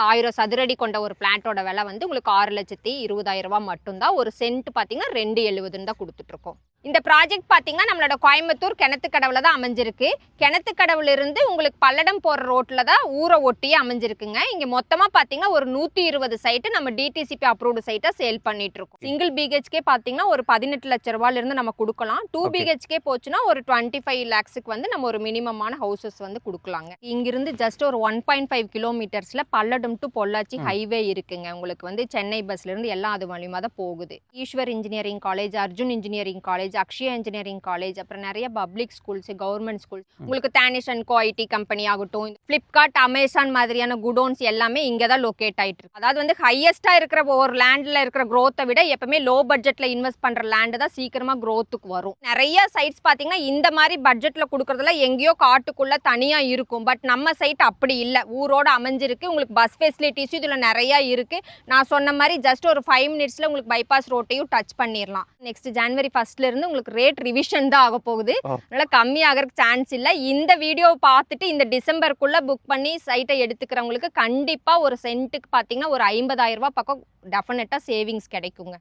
1000 சதுரடி கொண்ட ஒரு பிளாட்டோட விலை வந்து உங்களுக்கு 6,20,000 ரூபாய் மட்டும்தான். ஒரு சென்ட் பார்த்தீங்கன்னா 2,70 தான் கொடுத்துட்டு இருக்கோம். இந்த ப்ராஜெக்ட் பார்த்தீங்கன்னா நம்மளோட கோயம்புத்தூர் கிணத்துக்கடவுல தான் அமைஞ்சிருக்கு. கிணத்துக்கடவுல இருந்து உங்களுக்கு பல்லடம் போகிற ரோட்டில் தான் ஊரை ஒட்டியே அமைஞ்சிருக்குங்க. இங்கே மொத்தமாக பார்த்தீங்கன்னா ஒரு 120 சைட்டு நம்ம டிடிசிபி அப்ரூவ்டு சைட்டாக சேல் பண்ணிட்டு இருக்கோம். சிங்கிள் பிஹெச்கே பார்த்தீங்கன்னா ஒரு 18 லட்ச ரூபாயிலிருந்து நம்ம கொடுக்கலாம். 2 பிஹெச்கே போச்சுன்னா ஒரு 25 lakhsக்கு வந்து நம்ம ஒரு மினிமமான ஹவுசஸ் வந்து கொடுக்கலாங்க. இங்கிருந்து ஜஸ்ட் ஒரு 1.5 கிலோமீட்டர்ஸில் பல்லடம் டு பொள்ளாச்சி ஹைவே இருக்குங்க. உங்களுக்கு வந்து சென்னை பஸ்லேருந்து எல்லாம் அது மூலியமாக தான் போகுது. Eswar engineering college, Arjun engineering college, Akshaya engineering college, அப்புறம் நிறைய பப்ளிக் ஸ்கூல்ஸ், கவர்மெண்ட் ஸ்கூல்ஸ், உங்களுக்கு Danish and co IT company ஆகட்டும், ஃப்ளிப்கார்ட், அமேசான் மாதிரியான குடோன்ஸ் எல்லாமே இங்கே தான் லொக்கேட் ஆகிட்டு இருக்கு. அதாவது வந்து ஹையஸ்டா இருக்கிற ஒரு லேண்டில் இருக்கிற க்ரோத்தை விட எப்பவுமே லோ பட்ஜெட்ல இன்வெஸ்ட் பண்ற லேண்டு தான் சீக்கிரமா க்ரோத்துக்கு வரும். நிறைய சைட்ஸ் பார்த்தீங்கன்னா இந்த மாதிரி பட்ஜெட்ல கொடுக்கறதுல எங்கேயோ காட்டுக்குள்ள தனியா இருக்கும். பட் நம்ம சைட் அப்படி இல்லை, ஊரோட அமைஞ்சிருக்கு. உங்களுக்கு பஸ் ஃபெசிலிட்டிஸ் இதில் நிறைய இருக்கு. நான் சொன்ன மாதிரி ஜஸ்ட் ஒரு 5 மினிட்ஸ்ல உங்களுக்கு பைபாஸ் ரோட்டையும் டச் பண்ணிடலாம். நெக்ஸ்ட் ஜனவரி 1 இருந்து உங்களுக்கு ரேட் ரிவிஷன் தான் ஆக போகுது. அதனால கம்மி ஆகிறதுக்கு சான்ஸ் இல்லை. இந்த வீடியோ பார்த்துட்டு இந்த டிசம்பருக்குள்ள புக் பண்ணி சைட்டை எடுத்துக்கிறவங்களுக்கு கண்டிப்பா ஒரு சென்ட்டுக்கு பார்த்தீங்கன்னா ஒரு 50,000 ரூபாய் பக்கம் டெஃபினட்டா சேவிங்ஸ் கிடைக்குங்க.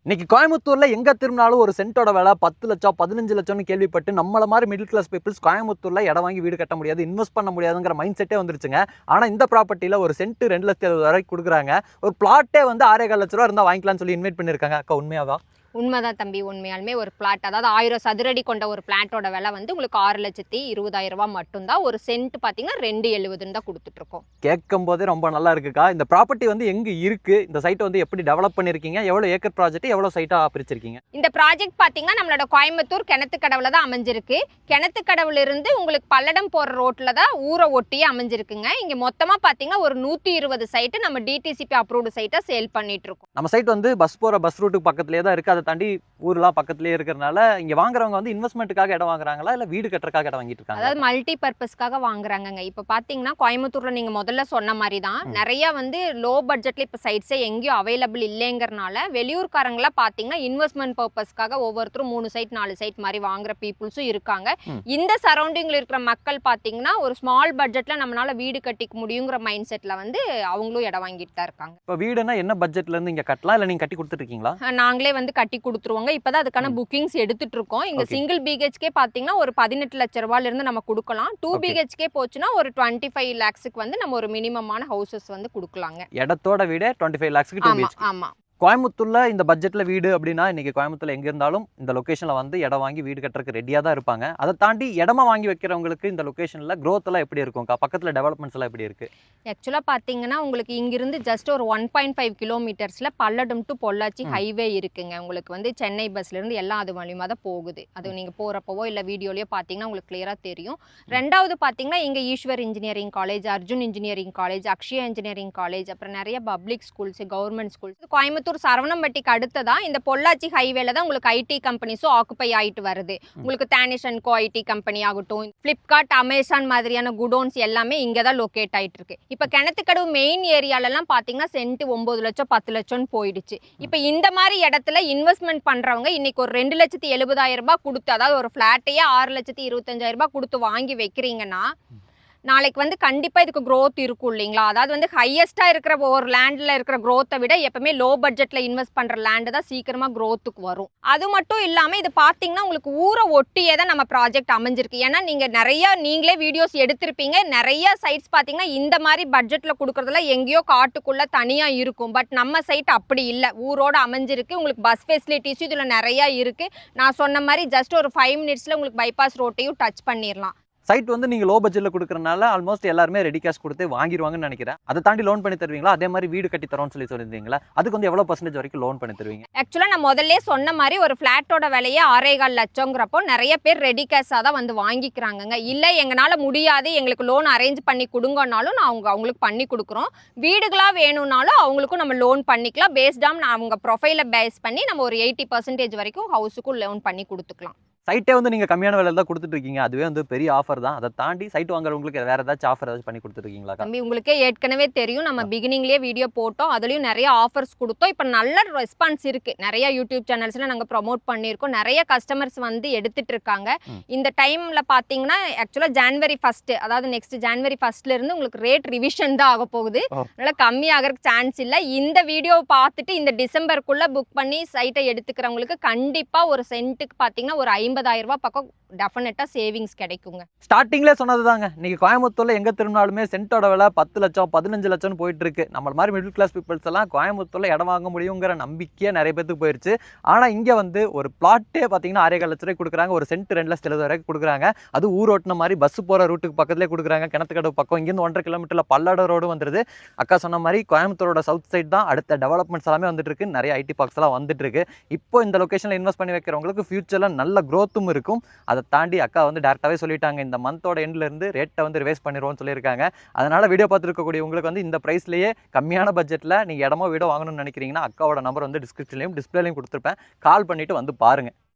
இன்னைக்கு கோயம்புத்தூர்ல எங்க திரும்பினாலும் ஒரு சென்ட்டோட விலை 10 லட்சம் 15 லட்சம்னு கேள்விப்பட்டு நம்மள மாதிரி மிடில் கிளாஸ் பீப்புள்ஸ் கோயம்புத்தூர்ல இடம் வாங்கி வீடு கட்ட முடியாது, இன்வெஸ்ட் பண்ண முடியாதுங்கிற மைண்ட் செட்டே வந்துருச்சுங்க. ஆனா இந்த ப்ராப்பர்ட்டியில ஒரு சென்ட் 2,70,000 வரைக்கும் கொடுக்குறாங்க. ஒரு பிளாட்டே வந்து 6,4 லட்ச ரூபா இருந்தா வாங்கிக்கலாம்னு சொல்லி இன்வைட் பண்ணிருக்காங்க. அக்கா உண்மையாவா? உண்மைதான் தம்பி, உண்மையாலுமே ஒரு பிளாட், அதாவது 1000 சதுரடி கொண்ட ஒரு பிளாட்டோட விலை வந்து உங்களுக்கு 6,20,000 ரூபாய் மட்டும்தான். ஒரு சென்ட் பார்த்தீங்கன்னா 2,70 தான் கொடுத்துட்டு இருக்கோம். கேட்கும் போதே ரொம்ப நல்லா இருக்குக்கா. இந்த ப்ராப்பர்ட்டி வந்து எங்க இருக்கு, இந்த சைட்டை வந்து எப்படி டெவலப் பண்ணிருக்கீங்க, எவ்வளவு ஏக்கர் ப்ராஜெக்ட், எவ்வளவு சைட்டா பிரிச்சிருக்கீங்க? இந்த ப்ராஜெக்ட் பார்த்தீங்கன்னா நம்மளோட கோயம்புத்தூர் கிணத்துக்கடவுல தான் அமைஞ்சிருக்கு. கிணத்துக்கடவுல இருந்து உங்களுக்கு பல்லடம் போற ரோட்ல தான் ஊரை ஒட்டியே அமைஞ்சிருக்குங்க. இங்க மொத்தமா பார்த்தீங்கன்னா ஒரு 120 சைட்டு நம்ம டிடிசிபி அப்ரூவ்டு சைட்டா சேல் பண்ணிட்டு இருக்கோம். நம்ம சைட் வந்து பஸ் போற பஸ் ரூட்டுக்கு பக்கத்துலேயே தான் இருக்கு. அதை தாண்டி ஊர்லாம் பக்கத்துலேயே இருக்கிறதுனால இங்க வாங்குறவங்க வந்து இன்வெஸ்ட்மெண்ட்டுக்காக இடம் வாங்குறாங்களா இல்ல வீடு கட்டுறதுக்காக இடம் வாங்கிட்டு இருக்காங்க? அதாவது மல்டி பர்பஸ்க்காக வாங்குறாங்கங்க. இப்போ பார்த்தீங்கன்னா கோயம்புத்தூர்ல நீங்க முதல்ல சொன்ன மாதிரி தான் நிறைய வந்து லோ பட்ஜெட்ல இப்போ சைட்ஸே எங்கேயும் அவைலபிள் இல்லைங்கிறனால வெளியூர்காரங்களா பார்த்தீங்கன்னா இன்வெஸ்ட்மெண்ட் பர்பஸ்க்காக ஒவ்வொருத்தரும் 3 சைட் 4 சைட் மாதிரி வாங்குற பீப்புள்ஸும் இருக்காங்க. இந்த சரௌண்டிங்ல இருக்கிற மக்கள் பார்த்தீங்கன்னா ஒரு ஸ்மால் பட்ஜெட்ல நம்மளால வீடு கட்டிக்க முடியுங்கிற மைண்ட் செட்ல வந்து அவங்களும் இடம் வாங்கிட்டு தான் இருக்காங்க. இப்போ வீடுனா என்ன பட்ஜெட்ல இருந்து இங்க கட்டலாம், இல்ல நீங்க கட்டி கொடுத்துட்டு இருக்கீங்களா? நாங்களே வந்து கட்டி கொடுத்துருவோங்க. இப்பதான் அதுக்கான புக்கிங்ஸ் எடுத்துட்டு இருக்கோம். இங்க சிங்கிள் பிஹெச்கே பாத்தீங்கன்னா ஒரு 18 லட்ச ரூபாயில இருந்து நம்ம கொடுக்கலாம். 2 பிஹெச்கே போச்சுன்னா ஒரு 25 lakhsக்கு வந்து நம்ம ஒரு மினிமமான ஹவுசஸ் வந்து கொடுக்கலாங்க. இடத்தோட வீடு 25 lakhsக்கு 2 BHK. ஆமா. கோயம்புத்தூர்ல இந்த பட்ஜெட்ல வீடு அப்படின்னா இன்னைக்கு கோயம்புத்தூர்ல எங்க இருந்தாலும் இந்த லொகேஷன்ல வந்து இடம் வாங்கி வீடு கட்டுறதுக்கு ரெடியா தான் இருப்பாங்க. அதை தாண்டி இடமா வாங்கி வைக்கிறவங்களுக்கு இந்த லொகேஷன்ல growth எல்லாம் எப்படி இருக்கும்க்கா? பக்கத்துல டெவலப்மெண்ட்ஸ் எல்லாம் எப்படி இருக்கு? ஆக்சுவலா பாத்தீங்கன்னா உங்களுக்கு இங்கிருந்து ஜஸ்ட் ஒரு 1.5 கிலோமீட்டர்ஸ்ல பல்லடம் டு பொள்ளாச்சி ஹைவே இருக்குங்க. உங்களுக்கு வந்து சென்னை பஸ்ல இருந்து எல்லாம் அது மூலியமா தான் போகுது. அது நீங்க போறப்பவோ இல்ல வீடியோலயோ பாத்தீங்கன்னா உங்களுக்கு கிளியரா தெரியும். ரெண்டாவது பாத்தீங்கன்னா இங்க Eswar engineering college, Arjun engineering college, Akshaya engineering college, அப்புறம் நிறைய public schools, government schools. Coimbatore சரவணம்பட்டிக்கு அடுத்ததா இந்த பொள்ளாச்சி ஹைவேல தான் உங்களுக்கு ஐடி கம்பெனிஸும் ஆக்குபை ஆயிட்டு வருது. உங்களுக்கு Danish and co IT company ஆகட்டும், ஃப்ளிப்கார்ட், அமேசான் மாதிரியான குடோன்ஸ் எல்லாமே இங்கே தான் லொக்கேட் ஆயிட்டு இருக்கு. இப்போ கிணத்துக்கடவு மெயின் ஏரியாலலாம் பார்த்தீங்கன்னா சென்ட் 9 லட்சம் 10 லட்சம்னு போயிடுச்சு. இப்போ இந்த மாதிரி இடத்துல இன்வெஸ்ட்மெண்ட் பண்றவங்க இன்னைக்கு ஒரு 2,70,000 ரூபாய் கொடுத்து, அதாவது ஒரு ஃபிளாட்டையே 6,25,000 ரூபாய் கொடுத்து வாங்கி வைக்கிறீங்கன்னா நாளைக்கு வந்து கண்டிப்பா இதுக்கு growth இருக்கும் இல்லைங்களா? அதாவது வந்து ஹையஸ்டா இருக்கிற ஒரு லேண்ட்ல இருக்கிற growth விட எப்பவுமே லோ பட்ஜெட்ல இன்வெஸ்ட் பண்ற லேண்ட் தான் சீக்கிரமா growthக்கு வரும். அது மட்டும் இல்லாம இது பாத்தீங்கன்னா உங்களுக்கு ஊரை ஒட்டியே தான் நம்ம ப்ராஜெக்ட் அமைஞ்சிருக்கு. ஏன்னா நீங்களே வீடியோஸ் எடுத்திருப்பீங்க. நிறைய சைட்ஸ் பாத்தீங்கன்னா இந்த மாதிரி பட்ஜெட்ல கொடுக்கறதுல எங்கேயோ காட்டுக்குள்ள தனியா இருக்கும். பட் நம்ம சைட் அப்படி இல்லை, ஊரோட அமைஞ்சிருக்கு. உங்களுக்கு பஸ் ஃபெசிலிட்டிஸ் இதுல நிறைய இருக்கு. நான் சொன்ன மாதிரி ஜஸ்ட் ஒரு 5 மினிட்ஸ்ல உங்களுக்கு பைபாஸ் ரோட்டையும் டச் பண்ணிடலாம். சைட் வந்து நீங்க லோ பட்ஜெட்ல கொடுக்கறனால ஆல்மோஸ்ட் எல்லாருமே ரெடி கேஷ் கொடுத்து வாங்கிடுவாங்கன்னு நினைக்கிறேன். அதை தாண்டி லோன் பண்ணி தருவீங்களா? அதே மாதிரி வீடு கட்டி தரோம்னு சொல்லியிருந்தீங்களா? அதுக்கு வந்து எவ்வளவு % வரைக்கும் லோன் பண்ணி தருவீங்க? ஆக்சுவலா நான் முதல்ல சொன்ன மாதிரி ஒரு பிளாட்டோட விலையே 6,4 லட்சங்கிறப்போ நிறைய பேர் ரெடி கேஷா தான் வந்து வாங்கிக்கிறாங்க. இல்லை எங்களால முடியாது, எங்களுக்கு லோன் அரேஞ்ச் பண்ணி கொடுங்கன்னாலும் நான் அவங்களுக்கு பண்ணி கொடுக்குறோம். வீடுகளா வேணும்னாலும் அவங்களுக்கும் நம்ம லோன் பண்ணிக்கலாம். பேஸ்ட் ஆன் அவங்க ப்ரொஃபைலை பேஸ் பண்ணி நம்ம ஒரு 80% வரைக்கும் ஹவுஸுக்கும் லோன் பண்ணி கொடுத்துக்கலாம். சைட்டே வந்து நீங்கள் கம்மியான விலையில தான் கொடுத்துட்டு இருக்கீங்க. அதுவே வந்து பெரிய ஆஃபர் தான். அதை தாண்டி சைட் வாங்குறவங்களுக்கு வேறு ஏதாச்சும் ஆஃபர் ஏதாச்சும் பண்ணி கொடுத்துருக்கீங்களா? தம்பி உங்களுக்கே ஏற்கனவே தெரியும், நம்ம பிகினிங்லேயே வீடியோ போட்டோம், அதுலேயும் நிறைய ஆஃபர்ஸ் கொடுத்தோம். இப்போ நல்ல ரெஸ்பான்ஸ் இருக்குது. நிறைய யூடியூப் சேனல்ஸில் நாங்கள் ப்ரொமோட் பண்ணியிருக்கோம். நிறைய கஸ்டமர்ஸ் வந்து எடுத்துட்டு இருக்காங்க. இந்த டைமில் பார்த்தீங்கன்னா ஆக்சுவலாக ஜான்வரி 1 அதாவது நெக்ஸ்ட் ஜான்வரி 1 உங்களுக்கு ரேட் ரிவிஷன் தான் ஆக போகுது. அதனால கம்மியாகிறதுக்கு சான்ஸ் இல்லை. இந்த வீடியோவை பார்த்துட்டு இந்த டிசம்பருக்குள்ளே புக் பண்ணி சைட்டை எடுத்துக்கிறவங்களுக்கு கண்டிப்பாக ஒரு சென்ட்டுக்கு பார்த்தீங்கன்னா ஒரு 50,000 ரூபாய் பக்கம் டெஃபினட்டாக சேவிங்ஸ் கிடைக்குங்க. ஸ்டார்டிங்லேயே சொன்னது தாங்க, நீங்கள் கோயம்புத்தூரில் எங்கே திரும்பினாலுமே சென்ட்டோட விலை 10 லட்சம் 15 லட்சம்னு போயிட்டு இருக்கு. நம்மள மாதிரி மிடில் கிளாஸ் பீப்புள்ஸ் எல்லாம் கோயம்புத்தூரில் இடம் வாங்க முடியுங்கிற நம்பிக்கையே நிறைய பேருக்கு போயிடுச்சு. ஆனால் இங்கே வந்து ஒரு பிளாட்டே பார்த்தீங்கன்னா 6.5 லட்ச ரூபாய் கொடுக்குறாங்க. ஒரு சென்ட் 2,70,000 வரைக்கும் கொடுக்குறாங்க. அது ஊர் ஓட்டின மாதிரி பஸ் போகிற ரூட்டுக்கு பக்கத்துலேயே கொடுக்குறாங்க. கிணத்துக்கடவு பக்கம் இங்கேருந்து 1.5 கிலோமீட்டரில் பல்லட ரோடு வந்துடுது. அக்கா சொன்ன மாதிரி கோயம்புத்தூரோட சவுத் சைட் தான் அடுத்த டெவலப்மெண்ட்ஸ் எல்லாமே வந்துட்டு இருக்கு. நிறைய ஐடி பார்க்ஸ் எல்லாம் வந்துட்டு இருக்கு. இப்போ இந்த லொகேஷனில் இன்வெஸ்ட் பண்ணி வைக்கிறவங்களுக்கு ஃபியூச்சரில் நல்ல க்ரோத்தும் இருக்கும். அதை தாண்டி அக்கா வந்து டேரெக்டாகவே சொல்லிட்டாங்க, இந்த மந்தோட எண்ட்லேருந்து ரேட்டை வந்து ரிவைஸ் பண்ணிடுவோம்னு சொல்லியிருக்காங்க. அதனால் வீடியோ பார்த்துருக்கக்கூடிய உங்களுக்கு வந்து இந்த ப்ரைஸ்லேயே கம்மியான பட்ஜெட்டில் நீங்கள் இடமோ வீடோ வாங்கணும்னு நினைக்கிறீங்கன்னா அக்காவோட நம்பர் வந்து டிஸ்கிரிப்ஷன்லையும் டிஸ்பிளேலையும் கொடுத்துருப்பேன். கால் பண்ணிவிட்டு வந்து பாருங்கள்.